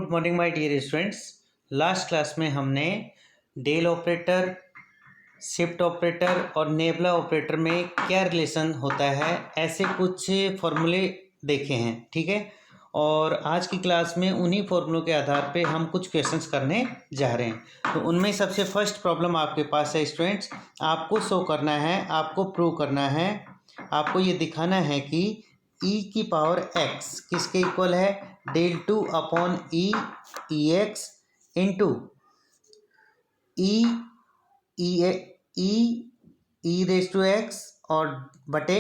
Good morning my dear students. Last class में हमने del operator, shift operator और nabla operator में क्या रिलेशन होता है, ऐसे कुछ फॉर्मूले देखे हैं। ठीक है, और आज की क्लास में उन्हीं फॉर्मूलों के आधार पे हम कुछ क्वेश्चंस करने जा रहे हैं। तो उनमें सबसे फर्स्ट प्रॉब्लम आपके पास है स्टूडेंट्स, आपको शो करना है, आपको प्रूव करना है, आपको ये दिखाना है कि e की पावर x किसके इक्वल है, del to upon E X into E raise to X और बटे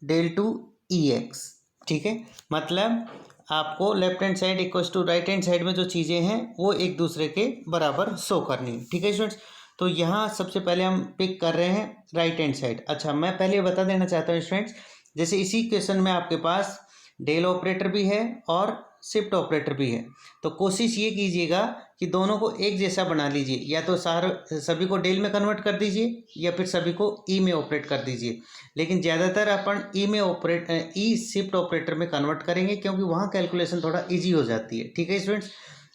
डेल टू ई एक्स। ठीक है, मतलब आपको left hand side equals to right hand side में जो चीज़ें हैं वो एक दूसरे के बराबर शो करनी है। ठीक है स्टूडेंट्स, तो यहाँ सबसे पहले हम पिक कर रहे हैं राइट हैंड साइड। अच्छा, मैं पहले बता देना चाहता हूँ स्टूडेंट्स, जैसे इसी क्वेश्चन में आपके पास डेल ऑपरेटर भी है और शिफ्ट ऑपरेटर भी है, तो कोशिश ये कीजिएगा कि दोनों को एक जैसा बना लीजिए, या तो सभी को डेल में कन्वर्ट कर दीजिए या फिर सभी को ई में ऑपरेट कर दीजिए। लेकिन ज़्यादातर अपन ई शिफ्ट ऑपरेटर में कन्वर्ट करेंगे, क्योंकि वहाँ कैलकुलेशन थोड़ा ईजी हो जाती है। ठीक है स्टूडेंट्स,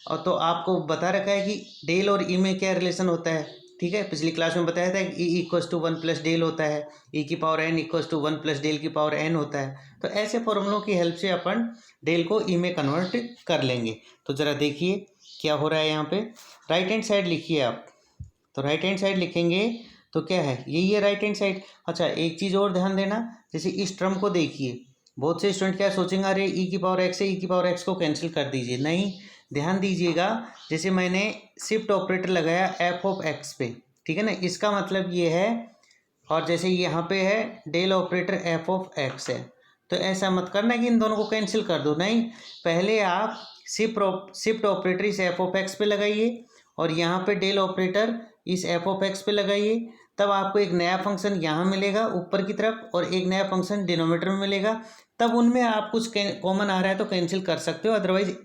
और तो आपको बता रखा है कि डेल और ई में क्या रिलेशन होता है। ठीक है, पिछली क्लास में बताया था कि E equals to one plus del होता है, ई की power N equals to one plus del की पावर एन होता है। तो ऐसे फॉर्मूलों की हेल्प से अपन डेल को ई में कन्वर्ट कर लेंगे। तो ज़रा देखिए क्या हो रहा है यहाँ पे। राइट हैंड साइड लिखिए आप, तो राइट हैंड साइड लिखेंगे तो क्या है, यही है राइट हैंड साइड। अच्छा, एक चीज़ और ध्यान देना, जैसे इस टर्म को देखिए, बहुत से स्टूडेंट क्या सोचेंगे, अरे ई की पावर एक्स है, ई की पावर एक्स को कैंसिल कर दीजिए। नहीं, ध्यान दीजिएगा, जैसे मैंने शिफ्ट ऑपरेटर लगाया एफ ऑफ एक्स पे, ठीक है ना, इसका मतलब ये है, और जैसे यहाँ पे है del operator F of x है, तो ऐसा मत करना कि इन दोनों को कैंसिल कर दो। नहीं, पहले आप शिफ्ट ऑपरेटर इस एफ ऑफ एक्स पे लगाइए और यहाँ पे डेल ऑपरेटर इस एफ ऑफ एक्स पे लगाइए, तब आपको एक नया फंक्शन यहाँ मिलेगा ऊपर की तरफ और एक नया फंक्शन डिनोमिनेटर में मिलेगा। तब उनमें आप कुछ कॉमन आ रहा है तो कैंसिल कर सकते हो, अदरवाइज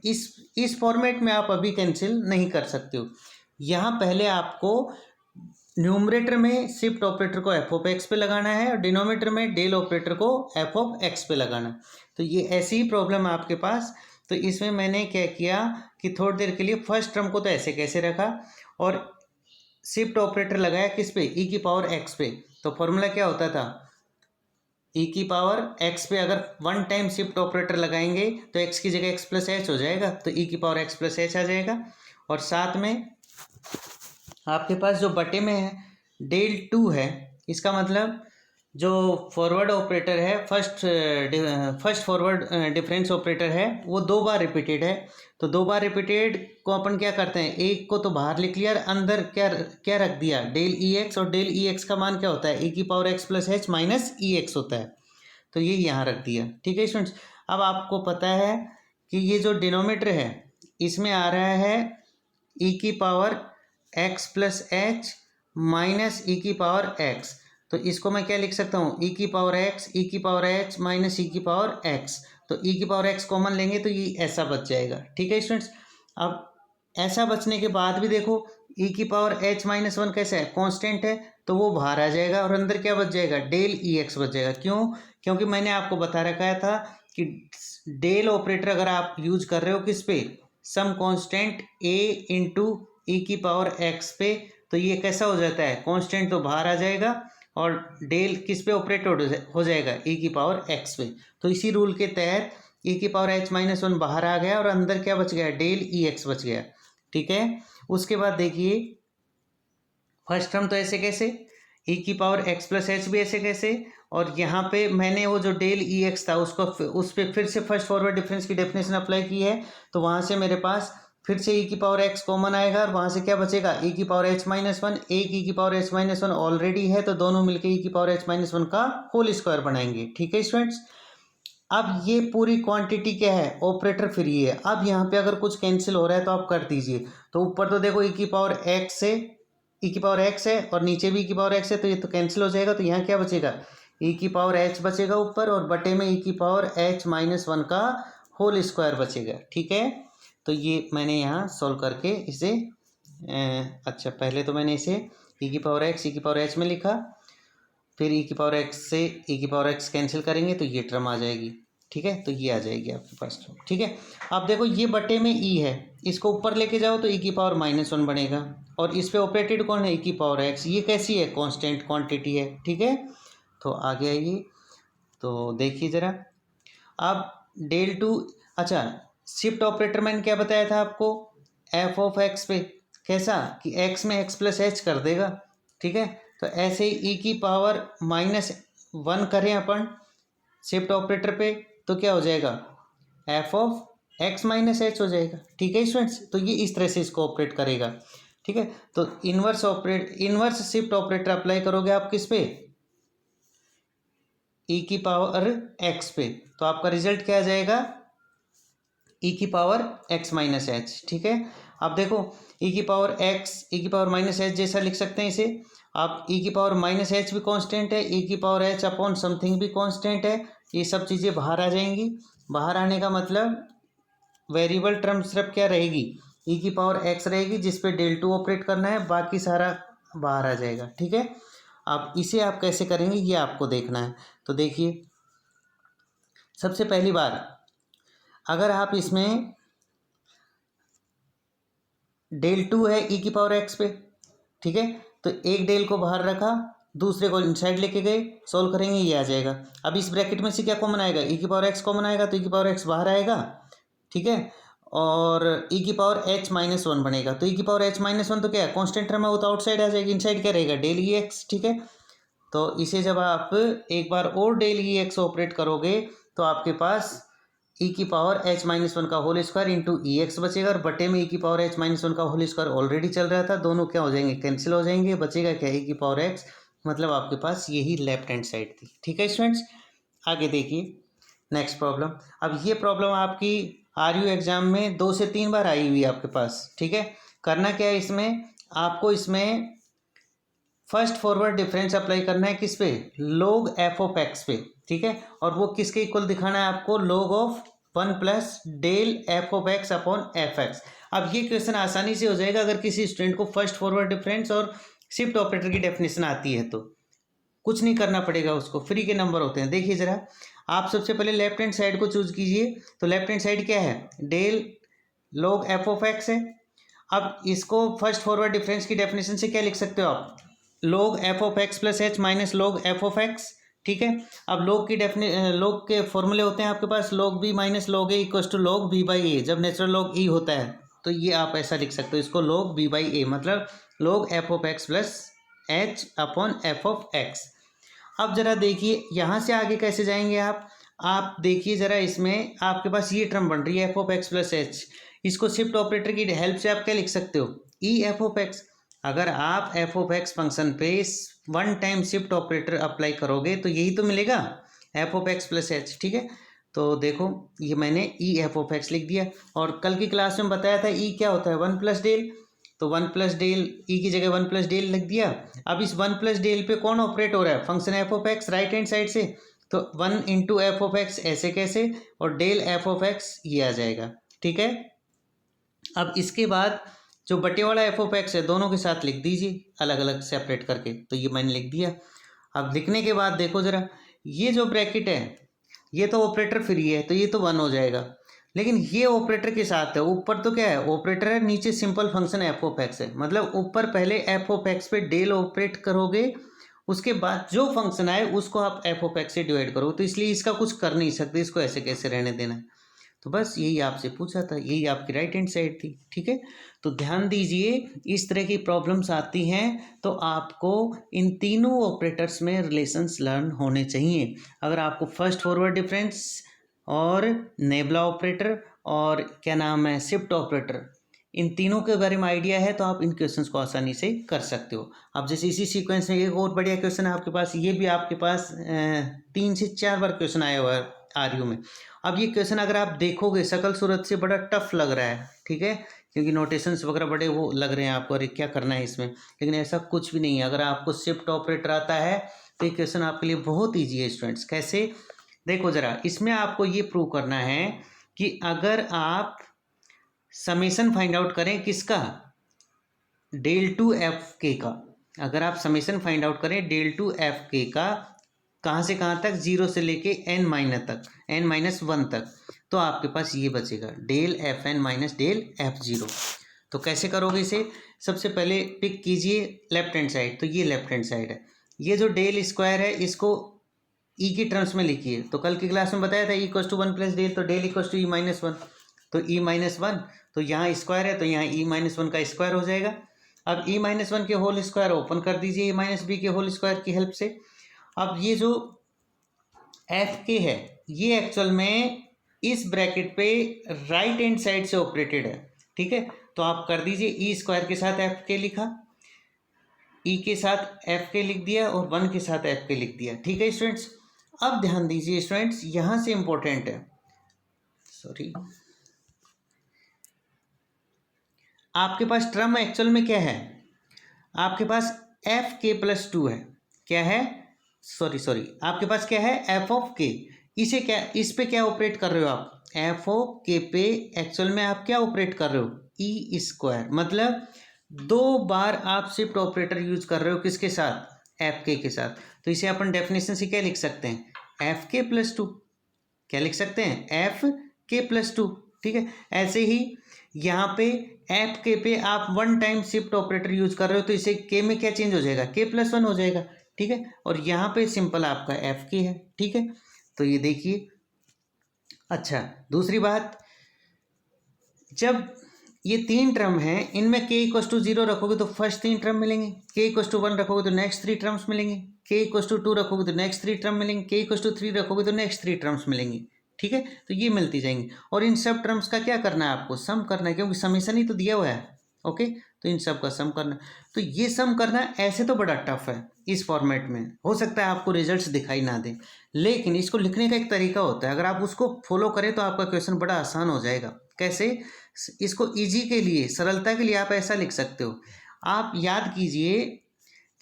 इस फॉर्मेट में आप अभी कैंसिल नहीं कर सकते हो। यहाँ पहले आपको न्यूमरेटर में शिफ्ट ऑपरेटर को एफ ऑफ एक्स पे लगाना है और डिनोमिनेटर में डेल ऑपरेटर को एफ ऑफ एक्स पे लगाना है। तो ये ऐसी ही प्रॉब्लम है आपके पास। तो इसमें मैंने क्या किया कि थोड़ी देर के लिए फर्स्ट टर्म को तो ऐसे कैसे रखा और शिफ्ट ऑपरेटर लगाया किस पे, ई की पावर एक्स पे। तो फॉर्मूला क्या होता था, ई की पावर एक्स पे अगर वन टाइम शिफ्ट ऑपरेटर लगाएंगे तो एक्स की जगह एक्स प्लस एच हो जाएगा, तो ई की पावर एक्स प्लस एच आ जाएगा। और साथ में आपके पास जो बटे में है डेल टू है, इसका मतलब जो फॉरवर्ड ऑपरेटर है, फर्स्ट फॉरवर्ड डिफरेंस ऑपरेटर है, वो दो बार रिपीटेड है। तो दो बार रिपीटेड को अपन क्या करते हैं, एक को तो बाहर लिख लिया और अंदर क्या क्या रख दिया, डेल ई एक्स, और डेल ई एक्स का मान क्या होता है, ई की power x plus h minus e x होता है, तो ये यहाँ रख दिया। ठीक है स्टूडेंट्स, अब आपको पता है कि ये जो डिनोमिनेटर है इसमें आ रहा है ई की power x plus h minus e की पावर एक्स, तो इसको मैं क्या लिख सकता हूँ, ई की पावर एक्स, ई की पावर एच माइनस ई की पावर एक्स। तो ई की पावर एक्स कॉमन लेंगे तो ये ऐसा बच जाएगा। ठीक है स्टूडेंट्स, अब ऐसा बचने के बाद भी देखो, ई की पावर एच माइनस वन कैसा है, कांस्टेंट है, तो वो बाहर आ जाएगा और अंदर क्या बच जाएगा, डेल ई एक्स बच जाएगा। क्यों, क्योंकि मैंने आपको बता रखा था कि डेल ऑपरेटर अगर आप यूज कर रहे हो किस पे, सम कांस्टेंट ए इंटू ई की पावर एक्स पे, तो ये कैसा हो जाता है, कांस्टेंट तो बाहर आ जाएगा और डेल किस पे ऑपरेट हो जाएगा, ई की पावर एक्स पे। तो इसी रूल के तहत ई की पावर एच माइनस वन बाहर आ गया और अंदर क्या बच गया, डेल ई एक्स बच गया। ठीक है, उसके बाद देखिए फर्स्ट टर्म तो ऐसे कैसे, ई की पावर एक्स प्लस एच भी ऐसे कैसे, और यहाँ पे मैंने वो जो डेल ई एक्स था उसको उस पर फिर से फर्स्ट फॉरवर्ड डिफरेंस की डेफिनेशन अप्लाई की है, तो वहाँ से मेरे पास फिर से ई की पावर एक्स कॉमन आएगा और वहाँ से क्या बचेगा, ई की पावर एच माइनस वन, एक ई की power H minus one already है, तो दोनों मिलकर ई की पावर एच माइनस वन का होल स्क्वायर बनाएंगे। ठीक है स्टूडेंट्स, अब ये पूरी क्वांटिटी क्या है, ऑपरेटर फ्री है। अब यहाँ पे अगर कुछ कैंसिल हो रहा है तो आप कर दीजिए। तो ऊपर तो देखो ई की पावर एक्स है, ई की पावर एक्स है, और नीचे भी ई की पावर एक्स है, तो ये तो कैंसिल हो जाएगा। तो यहाँ क्या बचेगा, ई की पावर एच बचेगा ऊपर, और बटे में ई की पावर एच माइनस वन का होल स्क्वायर बचेगा। ठीक है, तो ये मैंने यहाँ सॉल्व करके इसे अच्छा, पहले तो मैंने इसे ई की पावर एक्स ई की पावर एच में लिखा, फिर ई की पावर एक्स से ई की पावर एक्स कैंसिल करेंगे तो ये टर्म आ जाएगी। ठीक है, तो ये आ जाएगी आपके पास। ठीक है, अब देखो ये बटे में ई है, इसको ऊपर लेके जाओ तो ई की पावर -1 बनेगा, और इस पे ऑपरेटेड कौन है, ई की पावर एक्स। ये कैसी है, कांस्टेंट क्वांटिटी है। ठीक है, तो आगे आइए, तो देखिए ज़रा अब डेल टू, अच्छा शिफ्ट ऑपरेटर मैंने क्या बताया था आपको, एफ ऑफ एक्स पे, कैसा कि एक्स में एक्स प्लस एच कर देगा। ठीक है, तो ऐसे ही ई की पावर -1 करें अपन शिफ्ट ऑपरेटर पे, तो क्या हो जाएगा, F of x minus H हो जाएगा। ठीक है स्टूडेंट्स, तो ये इस तरह से इसको ऑपरेट करेगा। ठीक है, तो इनवर्स शिफ्ट ऑपरेटर अप्लाई करोगे आप किस पे, ई की पावर एक्स पे, तो आपका रिजल्ट क्या आ जाएगा, ई की पावर एक्स माइनस एच। ठीक है, अब देखो ई की पावर एक्स, ई की पावर माइनस एच जैसा लिख सकते हैं इसे आप। ई की पावर माइनस एच भी कांस्टेंट है, ई की पावर एच अपॉन समथिंग भी कांस्टेंट है। ये सब चीज़ें बाहर आ जाएंगी। बाहर आने का मतलब वेरिएबल टर्म सिर्फ क्या रहेगी, ई की पावर एक्स रहेगी जिस पे डेल टू ऑपरेट करना है, बाकी सारा बाहर आ जाएगा। ठीक है, अब इसे आप कैसे करेंगे ये आपको देखना है। तो देखिए सबसे पहली बार अगर आप इसमें डेल टू है ई की पावर एक्स पे, ठीक है, तो एक डेल को बाहर रखा, दूसरे को इनसाइड लेके गए, सोल्व करेंगे, ये आ जाएगा। अब इस ब्रैकेट में से क्या कॉमन आएगा, ई की पावर एक्स कॉमन आएगा, तो ई की पावर एक्स बाहर आएगा। ठीक है, और ई की पावर एच -1 बनेगा, तो ई की पावर एच -1 तो क्या है, कॉन्स्टेंट टर्म है, वो तो आउटसाइड आ जाएगी, इनसाइड क्या रहेगा, डेल ई एक्स। ठीक है, तो इसे जब आप एक बार और डेल ई एक्स ऑपरेट करोगे तो आपके पास ई की पावर एच -1 का होल स्क्वायर इंटू ई एक्स बचेगा, और बटे में ई की पावर एच -1 का होल स्क्वायर ऑलरेडी चल रहा था, दोनों क्या हो जाएंगे, कैंसिल हो जाएंगे, बचेगा क्या, ई की पावर एक्स। मतलब आपके पास यही लेफ्ट हैंड साइड थी। ठीक है स्टूडेंट्स, आगे देखिए नेक्स्ट प्रॉब्लम। अब ये प्रॉब्लम आपकी आरयू एग्जाम में 2 से 3 बार आई हुई है आपके पास। ठीक है, करना क्या है इसमें, आपको इसमें फर्स्ट फॉरवर्ड डिफरेंस अप्लाई करना है किस पे, लोग एफ ऑफ एक्स पे। ठीक है, और वो किसके इक्वल दिखाना है आपको, log of 1 plus del F of X upon F X. अब ये क्वेश्चन आसानी से हो जाएगा अगर किसी स्टूडेंट को फर्स्ट फॉरवर्ड डिफरेंस और शिफ्ट ऑपरेटर की डेफिनेशन आती है, तो कुछ नहीं करना पड़ेगा उसको, फ्री के नंबर होते हैं। देखिए ज़रा, आप सबसे पहले लेफ्ट हैंड साइड को चूज कीजिए, तो लेफ्ट हैंड साइड क्या है, del log f of x है। अब इसको फर्स्ट फॉरवर्ड डिफरेंस की डेफिनेशन से क्या लिख सकते हो आप, log f of x plus h minus log f of x. ठीक है, अब log के फॉर्मूले होते हैं आपके पास, log b minus log a equals to log b by a, जब नेचुरल log e होता है तो ये आप ऐसा लिख सकते हो इसको, log b बाई ए, मतलब log f of x plus H upon F of x. अब जरा देखिए यहाँ से आगे कैसे जाएंगे आप देखिए ज़रा, इसमें आपके पास ये टर्म बन रही है F of x plus H, इसको शिफ्ट ऑपरेटर की हेल्प से आप क्या लिख सकते हो, ई एफ ऑफ एक्स। अगर आप एफ ऑफ एक्स फंक्शन पे 1 टाइम शिफ्ट ऑपरेटर अप्लाई करोगे तो यही तो मिलेगा, F of x plus H. ठीक है, तो देखो ये मैंने ई एफ ऑफ एक्स लिख दिया, और कल की क्लास में बताया था ई क्या होता है, 1 प्लस डेल, तो 1 प्लस डेल ई की जगह 1 प्लस डेल लिख दिया। अब इस 1 प्लस डेल पे कौन ऑपरेट हो रहा है, function F of x right hand side से, तो 1 इंटू एफ ऑफ एक्स ऐसे कैसे, और डेल एफ ऑफ एक्स ये आ जाएगा। ठीक है, अब इसके बाद जो बटे वाला एफ ऑफ एक्स है दोनों के साथ लिख दीजिए अलग अलग सेपरेट करके, तो ये मैंने लिख दिया। अब लिखने के बाद देखो ज़रा, ये जो ब्रैकेट है ये तो ऑपरेटर फ्री है, तो ये तो 1 हो जाएगा, लेकिन ये ऑपरेटर के साथ है, ऊपर तो क्या है ऑपरेटर है, नीचे simple function F of x है, मतलब ऊपर पहले एफ ऑफ एक्स पे डेल ऑपरेट करोगे, उसके बाद जो फंक्शन आए उसको आप एफ ऑफ एक्स से डिवाइड करो, तो इसलिए इसका कुछ कर नहीं सकते, इसको ऐसे कैसे रहने देना है। तो बस यही आपसे पूछा था, यही आपकी राइट हैंड साइड थी। ठीक है, तो ध्यान दीजिए इस तरह की प्रॉब्लम्स आती हैं तो आपको इन तीनों ऑपरेटर्स में रिलेशंस लर्न होने चाहिए। अगर आपको फर्स्ट फॉरवर्ड डिफरेंस और नेबला ऑपरेटर और क्या नाम है शिफ्ट ऑपरेटर, इन तीनों के बारे में आइडिया है तो आप इन क्वेश्चंस को आसानी से कर सकते हो। अब जैसे इसी सीक्वेंस में एक और बढ़िया क्वेश्चन है आपके पास, ये भी आपके पास 3 से 4 बार क्वेश्चन आया हुआ है आरयू में। अब ये क्वेश्चन अगर आप देखोगे शकल सूरत से बड़ा टफ लग रहा है, ठीक है, क्योंकि नोटेशंस वगैरह बड़े वो लग रहे हैं आपको, अरे क्या करना है इसमें, लेकिन ऐसा कुछ भी नहीं है। अगर आपको शिफ्ट ऑपरेटर आता है तो ये क्वेश्चन आपके लिए बहुत ईजी है स्टूडेंट्स। कैसे, देखो ज़रा, इसमें आपको ये प्रूव करना है कि अगर आप समेशन फाइंड आउट करें किसका, डेल टू एफ के का, अगर आप समेशन फाइंड आउट करें डेल टू एफ के का, कहाँ से कहाँ तक, 0 से लेके n-1 तक। तो आपके पास ये बचेगा del F N minus del F zero. तो कैसे करोगे इसे, सबसे पहले पिक कीजिए लेफ्ट हैंड साइड, तो ये लेफ्ट हैंड साइड है। ये जो डेल स्क्वायर है इसको ई की टर्म्स में लिखिए। तो कल की क्लास में बताया था e equals to 1 plus del, तो del equals to e minus 1, तो ई माइनस 1, तो यहाँ स्क्वायर है तो यहाँ ई माइनस 1 का स्क्वायर हो जाएगा। अब ई माइनस 1 के होल स्क्वायर ओपन कर दीजिए ए माइनस बी के होल स्क्वायर की हेल्प से। अब ये जो एफ के है ये एक्चुअल में इस ब्रैकेट पे राइट हैंड साइड से ऑपरेटेड है, ठीक है। तो आप कर दीजिए ई स्क्वायर के साथ एफ के लिखा, ई के साथ एफ के लिख दिया और 1 के साथ एफ के लिख दिया, ठीक है स्टूडेंट्स। अब ध्यान दीजिए स्टूडेंट्स, यहां से इंपॉर्टेंट है, सॉरी, आपके पास टर्म एक्चुअल में क्या है, आपके पास एफ के प्लस 2 है, क्या है, सॉरी आपके पास क्या है, एफ ऑफ के। इसे क्या, इस पे क्या ऑपरेट कर रहे हो आप, एफ ऑफ के पे एक्चुअल में आप क्या ऑपरेट कर रहे हो, ई स्क्वायर, मतलब 2 बार आप शिफ्ट ऑपरेटर यूज कर रहे हो, किसके साथ, एफ के साथ। तो इसे अपन डेफिनेशन से क्या लिख सकते हैं, एफ के प्लस 2, क्या लिख सकते हैं, एफ के प्लस 2, ठीक है। ऐसे ही यहाँ पे एफ के पे आप 1 टाइम शिफ्ट ऑपरेटर यूज कर रहे हो, तो इसे के में क्या चेंज हो जाएगा, के प्लस 1 हो जाएगा, ठीक है। और यहाँ पे सिंपल आपका एफ के है, ठीक है। तो ये देखिए, अच्छा दूसरी बात, जब ये 3 टर्म हैं इनमें के इक्वस टू 0 रखोगे तो फर्स्ट 3 टर्म मिलेंगे, के इक्वस टू 1 रखोगे तो नेक्स्ट 3 टर्म्स मिलेंगे, के इक्वस टू 2 रखोगे तो नेक्स्ट 3 टर्म मिलेंगे, के इक्वस टू 3 रखोगे तो नेक्स्ट 3 टर्म्स मिलेंगी, ठीक है। तो ये मिलती जाएंगी और इन सब टर्म्स का क्या करना है, आपको सम करना है, क्योंकि समेशन ही तो दिया हुआ है, ओके। तो इन सब का सम करना, तो ये सम करना ऐसे तो बड़ा टफ है इस फॉर्मेट में, हो सकता है आपको रिजल्ट्स दिखाई ना दे, लेकिन इसको लिखने का एक तरीका होता है, अगर आप उसको फॉलो करें तो आपका क्वेश्चन बड़ा आसान हो जाएगा। कैसे, इसको इजी के लिए, सरलता के लिए आप ऐसा लिख सकते हो, आप याद कीजिए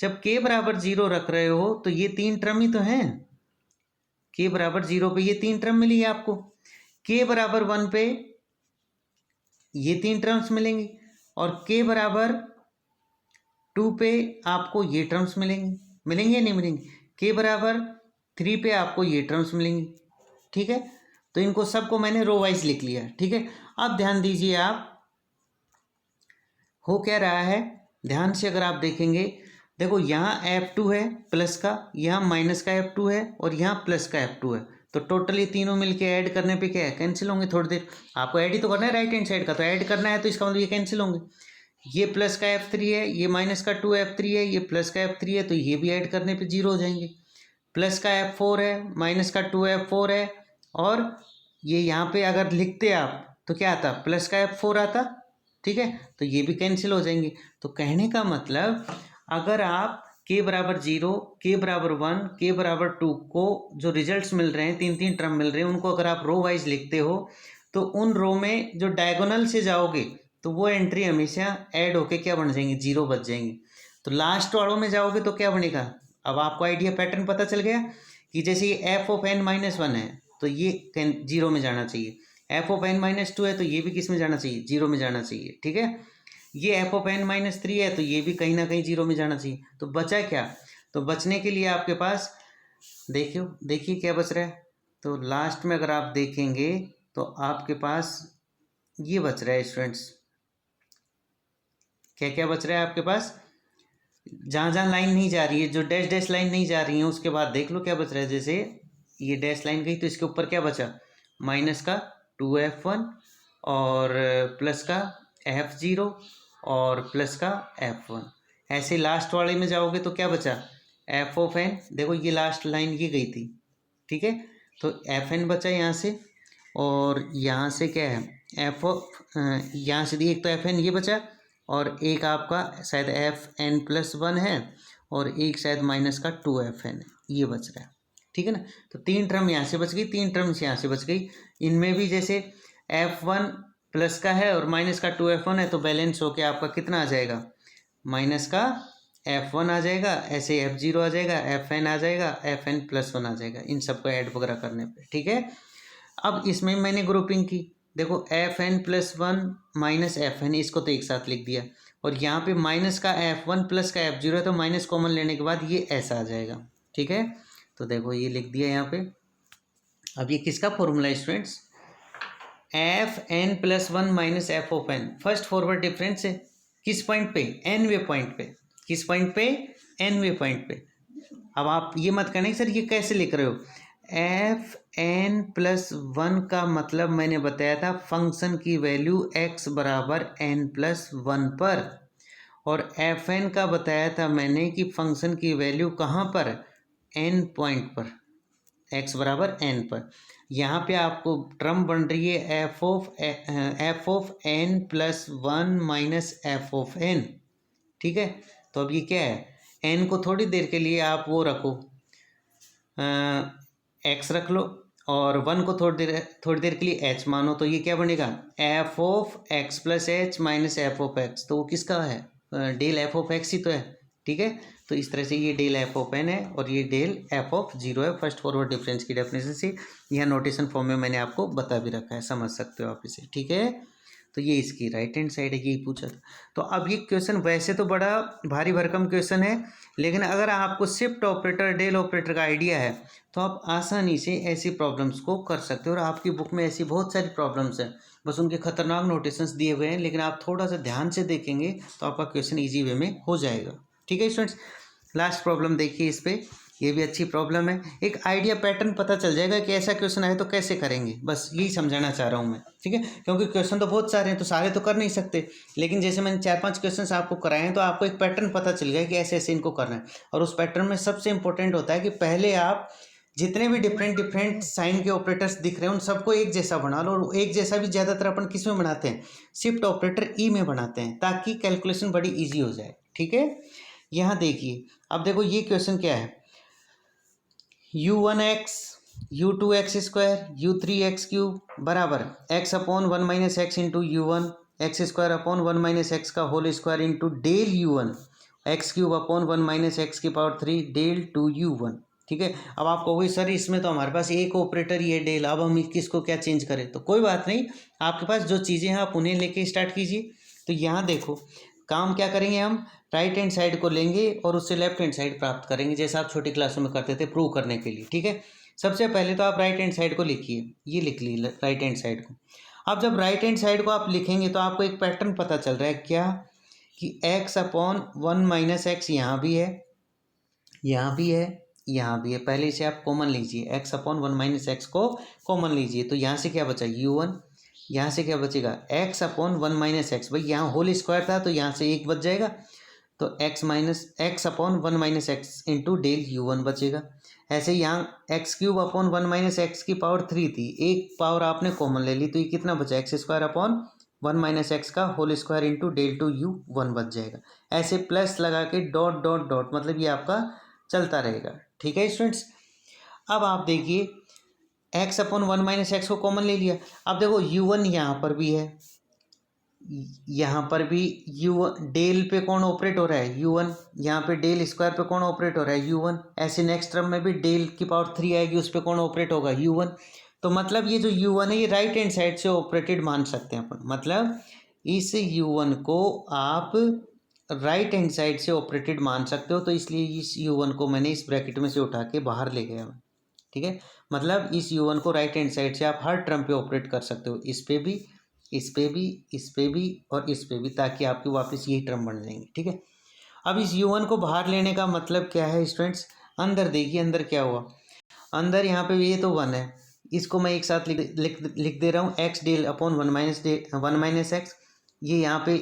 जब के बराबर 0 रख रहे हो तो ये 3 टर्म ही तो हैं, के बराबर 0 पे ये 3 टर्म मिली है आपको, के बराबर 1 पे ये 3 टर्म्स मिलेंगी और के बराबर 2 पे आपको ये टर्म्स मिलेंगे या नहीं मिलेंगे, के बराबर 3 पे आपको ये टर्म्स मिलेंगी, ठीक है। तो इनको सबको मैंने रो वाइज लिख लिया, ठीक है। अब ध्यान दीजिए आप, हो क्या रहा है, ध्यान से अगर आप देखेंगे, देखो यहाँ F2 है प्लस का, यहाँ माइनस का F2 है और यहाँ प्लस का F2 है, तो टोटल ये तीनों मिलके ऐड करने पे क्या है, कैंसिल होंगे। थोड़ी देर आपको ऐड ही तो करना है राइट हैंड साइड का, तो ऐड करना है तो इसका मतलब ये कैंसिल होंगे। ये प्लस का F3 है, ये माइनस का 2F3 है, ये प्लस का F3 है, तो ये भी ऐड करने पे 0 हो जाएंगे। प्लस का F4 है, माइनस का 2F4 है, और ये यहाँ पे अगर लिखते आप तो क्या आता, प्लस का F4 आता, ठीक है। तो ये भी कैंसिल हो जाएंगे। तो कहने का मतलब, अगर आप के बराबर 0, के बराबर 1, के बराबर 2 को जो रिजल्ट्स मिल रहे हैं, 3 टर्म मिल रहे हैं, उनको अगर आप रो वाइज लिखते हो तो उन रो में जो डायगोनल से जाओगे तो वो एंट्री हमेशा ऐड होके क्या बन जाएंगी, 0 बच जाएंगी। तो लास्ट वालों में जाओगे तो क्या बनेगा, अब आपको आइडिया पैटर्न पता चल गया कि जैसे ये एफ ऑफ एन माइनस 1 है तो ये 0 में जाना चाहिए, एफ ऑफ एन माइनस 2 है तो ये भी किस में जाना चाहिए, 0 में जाना चाहिए, ठीक है। ये एफ ऑफ एन माइनस 3 है तो ये भी कहीं ना कहीं 0 में जाना चाहिए। तो बचा क्या, तो बचने के लिए आपके पास देखिए क्या बच रहा है। तो लास्ट में अगर आप देखेंगे तो आपके पास ये बच रहा है स्टूडेंट्स, क्या क्या बच रहा है आपके पास, जहाँ जहाँ लाइन नहीं जा रही है, जो डैश डैश लाइन नहीं जा रही है उसके बाद देख लो क्या बच रहा है। जैसे ये डैश लाइन गई तो इसके ऊपर क्या बचा, माइनस का 2F1 और प्लस का F0 और प्लस का F1। ऐसे लास्ट वाले में जाओगे तो क्या बचा, एफ ऑफ एन, देखो ये लास्ट लाइन ये गई थी, ठीक है। तो Fn बचा यहाँ से, और यहाँ से क्या है एफ ऑफ, यहाँ से एक तो Fn ये बचा, और एक आपका शायद Fn+1 है, और एक शायद माइनस का 2Fn है, ये बच रहा है, ठीक है ना। तो 3 टर्म यहाँ से बच गई, 3 टर्म्स यहाँ से बच गई। इनमें भी जैसे F1 प्लस का है और माइनस का 2F1 है, तो बैलेंस होके आपका कितना आ जाएगा, माइनस का F1 आ जाएगा, ऐसे F0 आ जाएगा, Fn आ जाएगा, Fn+1 आ जाएगा, इन सबको ऐड वगैरह करने पे, ठीक है। अब इसमें मैंने ग्रुपिंग की, देखो Fn+1 माइनस Fn, इसको तो एक साथ लिख दिया, और यहाँ पे माइनस का F1 प्लस का F0 है तो माइनस कॉमन लेने के बाद ये ऐसा आ जाएगा, ठीक है। तो देखो ये लिख दिया यहाँ पे। अब ये किसका फॉर्मूला है students, F N plus one minus F of N. First forward difference है किस पॉइंट पे, एन वे पॉइंट पे। किस पॉइंट पे, एन वे पॉइंट पे। अब आप ये मत कहना सर ये कैसे लिख रहे हो, एफ एन प्लस वन का मतलब मैंने बताया था फंक्शन की वैल्यू एक्स बराबर एन प्लस वन पर, और एफ एन का बताया था मैंने कि फंक्शन की वैल्यू कहाँ पर, एन पॉइंट पर, एक्स बराबर एन पर। यहाँ पे आपको टर्म बन रही है F of N plus one minus F of N. ठीक है, तो अब ये क्या है, एन को थोड़ी देर के लिए आप वो रखो, एक्स रख लो, और वन को थोड़ी देर के लिए एच मानो, तो ये क्या बनेगा, F of x plus h minus F of x. तो वो किसका है, डेल एफ ऑफ एक्स ही तो है। ठीक है, तो इस तरह से ये डेल एफ ऑफ एन है और ये डेल एफ ऑफ जीरो है। फर्स्ट फॉरवर्ड डिफरेंस की डेफिनेशन से यहाँ नोटेशन फॉर्म में मैंने आपको बता भी रखा है, समझ सकते हो आप इसे। ठीक है, तो ये इसकी राइट हैंड साइड है, यही पूछा था। तो अब ये क्वेश्चन वैसे तो बड़ा भारी भरकम क्वेश्चन है, लेकिन अगर आपको शिफ्ट ऑपरेटर डेल ऑपरेटर का आइडिया है तो आप आसानी से ऐसी प्रॉब्लम्स को कर सकते हो। और आपकी बुक में ऐसी बहुत सारी प्रॉब्लम्स हैं, बस उनके खतरनाक नोटेशंस दिए हुए हैं, लेकिन आप थोड़ा सा ध्यान से देखेंगे तो आपका क्वेश्चन ईजी वे में हो जाएगा। ठीक है स्टूडेंट्स, लास्ट प्रॉब्लम देखिए इस पर, ये भी अच्छी प्रॉब्लम है। एक आइडिया पैटर्न पता चल जाएगा कि ऐसा क्वेश्चन आए तो कैसे करेंगे, बस यही समझाना चाह रहा हूँ मैं। ठीक है, क्योंकि क्वेश्चन तो बहुत सारे हैं तो सारे तो कर नहीं सकते, लेकिन जैसे मैंने 4-5 क्वेश्चन आपको कराए हैं तो आपको एक पैटर्न पता चल गया कि ऐसे ऐसे इनको करना है। और उस पैटर्न में सबसे इंपॉर्टेंट होता है कि पहले आप जितने भी डिफरेंट साइन के ऑपरेटर्स दिख रहे हैं उन सबको एक जैसा बना लो। और एक जैसा भी ज़्यादातर अपन किस में बनाते हैं, शिफ्ट ऑपरेटर ई में बनाते हैं, ताकि कैलकुलेशन बड़ी ईजी हो जाए। ठीक है, यहाँ देखिए, अब देखो ये क्वेश्चन क्या है, u1x u2x स्क्वायर u3x³ बराबर x upon one minus x into u1 x square upon one minus x का whole square into del u1 x³ upon one minus x की पावर 3 डेल टू u1। ठीक है, अब आप कहोगे sir इसमें तो हमारे पास एक ऑपरेटर ही है डेल, अब हम किसको क्या चेंज करें। तो कोई बात नहीं, आपके पास जो चीज़ें हैं आप उन्हें लेके स्टार्ट कीजिए। तो यहाँ देखो काम क्या करेंगे, हम राइट हैंड साइड को लेंगे और उससे लेफ्ट हैंड साइड प्राप्त करेंगे, जैसा आप छोटी क्लासों में करते थे प्रूव करने के लिए। ठीक है, सबसे पहले तो आप राइट हैंड साइड को लिखिए, ये लिख ली राइट हैंड साइड को। अब जब राइट हैंड साइड को आप लिखेंगे तो आपको एक पैटर्न पता चल रहा है क्या, कि x upon one minus x यहाँ भी है, यहाँ भी है, यहाँ भी है। पहले इसे आप कॉमन लीजिए, x upon one minus x को कॉमन लीजिए, तो यहाँ से क्या बचा u1, यहाँ से क्या बचेगा x upon one minus x. भाई यहाँ होल स्क्वायर था तो यहाँ से एक बच जाएगा, तो x upon one minus x into del u1 बचेगा। ऐसे यहाँ x³ upon one minus x की पावर 3 थी, एक पावर आपने कॉमन ले ली, तो ये कितना बचा, x square upon one minus x का whole square into del two u1 बच जाएगा। ऐसे प्लस लगा के डॉट डॉट डॉट, मतलब ये आपका चलता रहेगा। ठीक है स्टूडेंट्स, अब आप देखिए x upon one minus x को कॉमन ले लिया। अब देखो u1 यहाँ पर भी है, यहाँ पर भी u1 डेल पे कौन ऑपरेट हो रहा है, u1, यहाँ पे डेल स्क्वायर पे कौन ऑपरेट हो रहा है, u1। ऐसे नेक्स्ट टर्म में भी डेल की पावर 3 आएगी, उस पर कौन ऑपरेट होगा, u1। तो मतलब ये जो u1 है ये राइट हैंड साइड से ऑपरेटेड मान सकते हैं अपन, मतलब इस u1 को आप राइट हैंड साइड से ऑपरेटेड मान सकते हो। तो इसलिए इस u1 को मैंने इस ब्रैकेट में से उठा के बाहर ले गया मैं। ठीक है, मतलब इस u1 को राइट हैंड साइड से आप हर टर्म पे ऑपरेट कर सकते हो, इस पे भी, इस पे भी, इस पे भी और इस पे भी, ताकि आपकी वापस यही टर्म बन जाएंगे। ठीक है, अब इस u1 को बाहर लेने का मतलब क्या है स्टूडेंट्स, अंदर देखिए अंदर क्या हुआ, अंदर यहाँ पे ये तो 1 है, इसको मैं एक साथ लिख दे रहा हूँ, x del upon one minus x. ये यहाँ पे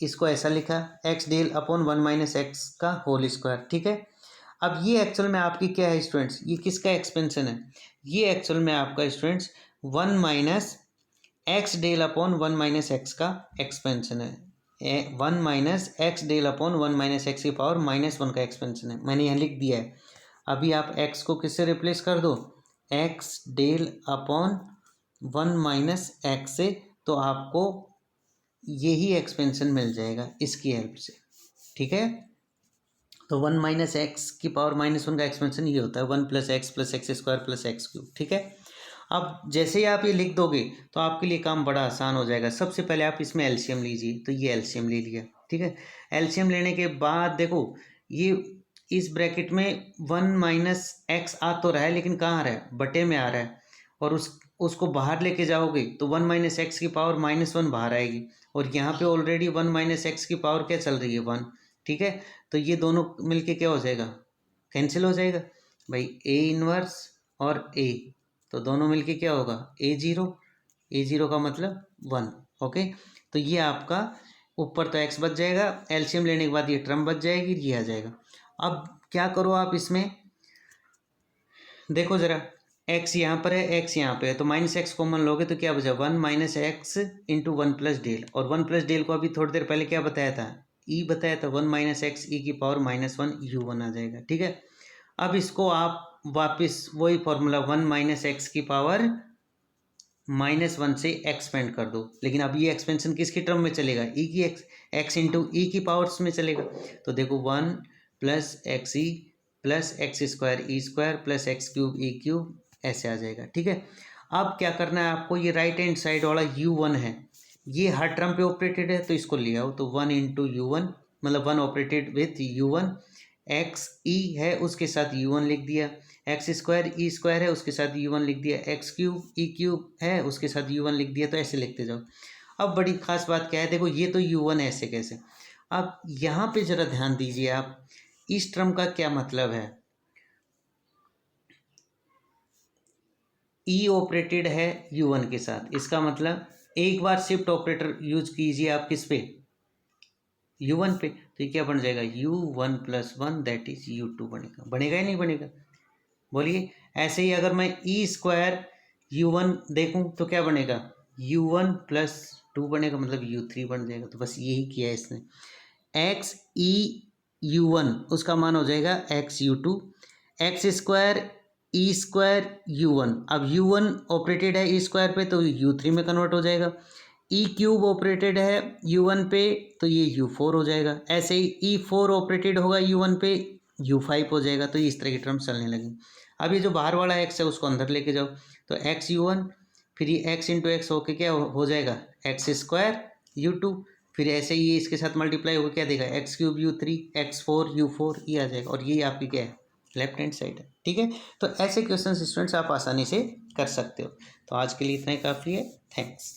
इसको ऐसा लिखा, x del upon one minus x का होल स्क्वायर। ठीक है, अब ये एक्चुअल में आपकी क्या है स्टूडेंट्स, ये किसका एक्सपेंशन है, ये एक्चुअल में आपका students one minus x del upon one minus x का एक्सपेंशन है, one minus x del upon one minus x की पावर -1 का एक्सपेंशन है, मैंने यहाँ लिख दिया है। अभी आप x को किससे रिप्लेस कर दो, x del upon one minus x से, तो आपको यही एक्सपेंशन मिल जाएगा इसकी हेल्प से। ठीक है, तो वन माइनस एक्स की पावर -1 का एक्सपेंशन ये होता है 1 + x स्क्वायर + x³। ठीक है, अब जैसे ही आप ये लिख दोगे तो आपके लिए काम बड़ा आसान हो जाएगा। सबसे पहले आप इसमें एलसीएम लीजिए, तो ये एलसीएम ले लिया। ठीक है, एलसीएम लेने के बाद देखो ये इस ब्रैकेट में 1 माइनस एक्स आ तो रहा है, लेकिन कहाँ आ रहा है, बटे में आ रहा है, और उसको बाहर लेके जाओगे तो 1 माइनस एक्स की पावर -1 बाहर आएगी, और यहाँ पे ऑलरेडी 1 माइनस एक्स की पावर क्या चल रही है, 1। ठीक है, तो ये दोनों मिलके क्या हो जाएगा, कैंसिल हो जाएगा भाई, ए इनवर्स और ए, तो दोनों मिलके क्या होगा, A0 का मतलब 1। ओके, तो ये आपका ऊपर तो x बच जाएगा, एलसीएम लेने के बाद ये टर्म बच जाएगी, ये आ जाएगा। अब क्या करो आप इसमें, देखो ज़रा, x यहाँ पर है, x यहाँ पे है, तो -x कॉमन लोगे तो क्या बचा, 1 minus x into 1 plus del, और 1 प्लस डेल को अभी थोड़ी देर पहले क्या बताया था, e बताया था, 1 माइनस एक्स ई की पावर -1 u1 आ जाएगा। ठीक है, अब इसको आप वापस वही फॉर्मूला 1 माइनस एक्स की पावर -1 से एक्सपेंड कर दो, लेकिन अब ये एक्सपेंशन किसकी टर्म में चलेगा, ई की एक्स इंटू ई की पावर्स में चलेगा। तो देखो 1 plus x e plus x square e square plus x cube e cube, ऐसे आ जाएगा। ठीक है, अब क्या करना है आपको, ये राइट हैंड साइड वाला u1 है, ये हर टर्म पे ऑपरेटेड है, तो इसको ले आओ, तो 1 इंटू u1 मतलब 1 ऑपरेटेड विथ u1, एक्स ई है उसके साथ u1 लिख दिया, एक्स स्क्वायर ई स्क्वायर है उसके साथ u1 लिख दिया, एक्स क्यूब ई क्यूब है उसके साथ u1 लिख दिया, तो ऐसे लिखते जाओ। अब बड़ी खास बात क्या है, देखो ये तो u1 ऐसे कैसे, अब यहाँ पे ज़रा ध्यान दीजिए आप, इस टर्म का क्या मतलब है, ई ऑपरेटेड है u1 के साथ, इसका मतलब एक बार शिफ्ट ऑपरेटर यूज कीजिए आप किस पे, u1 पे, तो ये क्या बन जाएगा, u1 plus 1 that is u2 बनेगा, बनेगा या नहीं बनेगा, बोलिए। ऐसे ही अगर मैं ई स्क्वायर u1 देखूं तो क्या बनेगा, u1 प्लस 2 बनेगा, मतलब u3 बन जाएगा। तो बस यही किया है इसने, एक्स ई u1 उसका मान हो जाएगा x u2, x square e square u1, अब u1 ऑपरेटेड है ई स्क्वायर पे तो u3 में कन्वर्ट हो जाएगा, ई क्यूब ऑपरेटेड है u1 पे तो ये u4 हो जाएगा, ऐसे ही e4 ऑपरेटेड होगा u1 पे u5 हो जाएगा। तो इस तरह की टर्म चलने लगी। अब ये जो बाहर वाला x है उसको अंदर लेके जाओ, तो एक्स u1 फिर ये x इंटू एक्स होके क्या हो जाएगा, एक्स स्क्वायर u2, फिर ऐसे ही ये इसके साथ मल्टीप्लाई होकर क्या देगा, x cube u3 x4 u4, ये आ जाएगा, और ये आपकी क्या है, लेफ्ट हैंड साइड है। ठीक है, तो ऐसे क्वेश्चन स्टूडेंट्स आप आसानी से कर सकते हो। तो आज के लिए इतना ही काफ़ी है, थैंक्स।